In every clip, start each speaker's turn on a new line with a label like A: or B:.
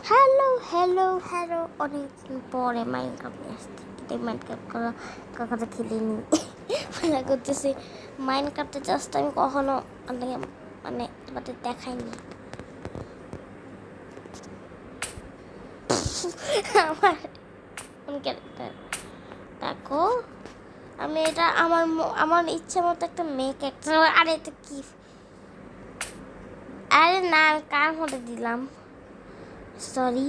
A: Hello hello hello অনেকদিন পরে Minecraft নিয়ে আসছি। কিন্তু মাইনক্রাফট কখনো খেলিনি। মজা করতেছি। মাইনক্রাফটে জাস্ট আমি কখনো মানে তোমাদের দেখাইনি। আমার ক্যারেক্টার দেখো, আমি এটা আমার ইচ্ছে মতো একটা মেয়ে ক্যারেক্টার। আরে এটা কি? আরে না, আমি কার মধ্যে দিলাম? সরি,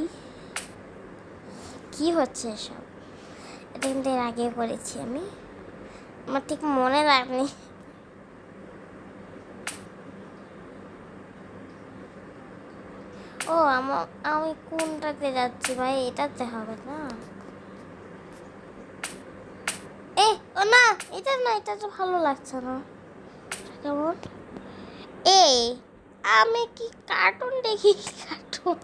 A: কি হচ্ছে এসব? এটা কিন্তু এর আগে করেছি আমি, আমার ঠিক মনে লাগনি। ও আমি কোনটাতে যাচ্ছি ভাই? এটাতে হবে না। ও না, এটা না, এটা তো ভালো লাগছে না। কেমন? এই আমি কি কার্টুন দেখি? কার্টুন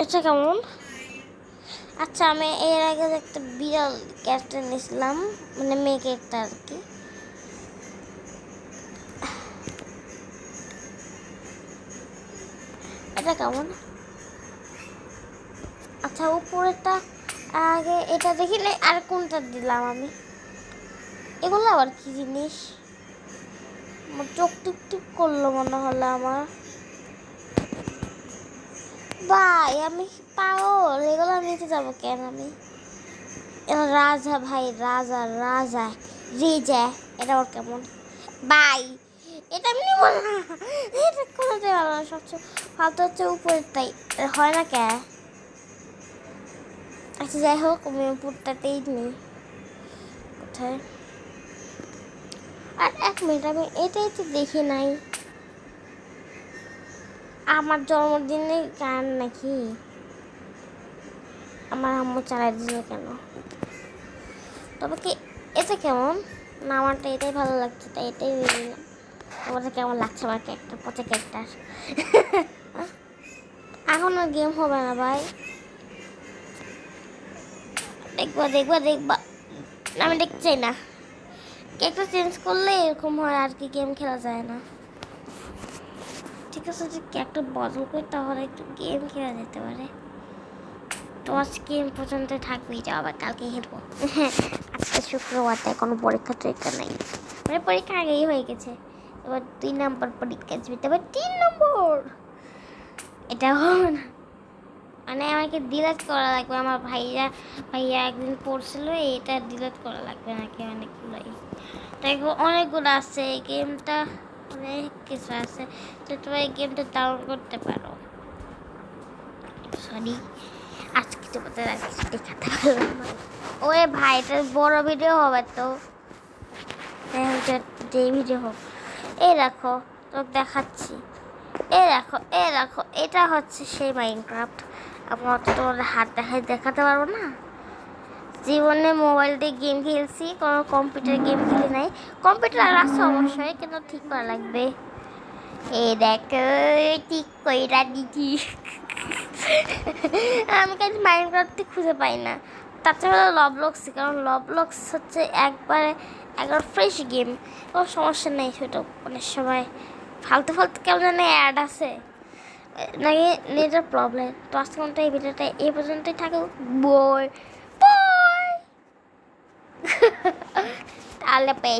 A: এটা কেমন? আচ্ছা, আমি এর আগে একটা বিড়াল ক্যারেক্টার নিয়েছিলাম, মানে মেয়ে ক্যারেক্টার আর কি। এটা কেমন? আচ্ছা, উপরেরটা আগে এটা দেখিলে, আর কোনটা দিলাম আমি? এগুলো আবার কি জিনিস? আমার চোখ টিপ টিপ করলো মনে হলো আমার। ভাই আমি পাগল, এগুলো নিতে যাবো কেন আমি? রাজা ভাই, রাজা রাজা রেজা, এটা ওর কেমন? ভাই এটা আমি নিব না, এটা কোনোটাই ভালো না। সবচেয়ে ফালতু হচ্ছে উপরেরটাই, হয় না কে? আচ্ছা যাই হোক, আমি উপরটাতেই নিই। কোথায়? আর এক মিনিট, আমি এটাই তো দেখি নাই। আমার জন্মদিনে গান নাকি? আমার আম্মু চালাই দিল কেন? তবে কি এটা কেমন? না, আমারটা এটাই ভালো লাগছে, তাই এটাই নিয়ে নিলাম। তোমাদের কেমন লাগছে আমার ক্যারেক্টার? পচা ক্যারেক্টার। এখন আর গেম হবে না ভাই। দেখবা দেখবা দেখবা, আমি দেখতে চাই না। ক্যারেক্টার চেঞ্জ করলে এরকম হয় আর কি, গেম খেলা যায় না। ঠিক আছে, যদি ক্যারেক্টার বদল করি তাহলে একটু গেম খেলা যেতে পারে। তো আজকে পর্যন্ত থাকবেই, যাও আবার কালকে খেলবো। আজকে শুক্রবার, তাই কোনো পরীক্ষা টরীক্ষা নাই, মানে পরীক্ষা আগেই হয়ে গেছে। এবার 2 নম্বর পরীক্ষা আসবে, এবার 3 নম্বর। এটা হবে না, মানে আমাকে ডিলেট করা লাগবে। আমার ভাইয়া একদিন পড়ছিল, এটা ডিলেট করা লাগবে নাকি অনেকগুলোই। তাই অনেকগুলো আছে এই গেমটা, অনেক কিছু আছে। তো তোমরা এই গেমটা ডাউনলোড করতে পারো। সরি, আজকে তোমাদের আর কিছু দেখাতে পারলাম না। ওরে ভাই, এটা বড় ভিডিও হবে তো, যে ভিডিও হোক। এই দেখো, তোকে দেখাচ্ছি। এই দেখো, এটা হচ্ছে সেই মাইনক্রাফট। আমার তো তোমাদের হাত দেখাতে পারবো না। জীবনে মোবাইল দিয়ে গেম খেলছি, কোনো কম্পিউটার গেম খেলি নাই। কম্পিউটার আছে অবশ্যই, কিন্তু ঠিক করা লাগবে। এই দেখো, ঠিক কইরা দিচ্ছি। আমি কাজ মাইনক্রাফটে খুঁজে পাই না। তাছাড়া লবলক্স, কারণ লবলক্স হচ্ছে একবার ফ্রেশ গেম, কোনো সমস্যা নেই। সেটা অনেক সময় ফালতু ফালতু কেমন জানি অ্যাড আছে নাকি, নেটের প্রবলেম। তো আজকে মতো এই ভিডিওটা এই পর্যন্তই থাকুক। বই বই তাহলে পেয়ে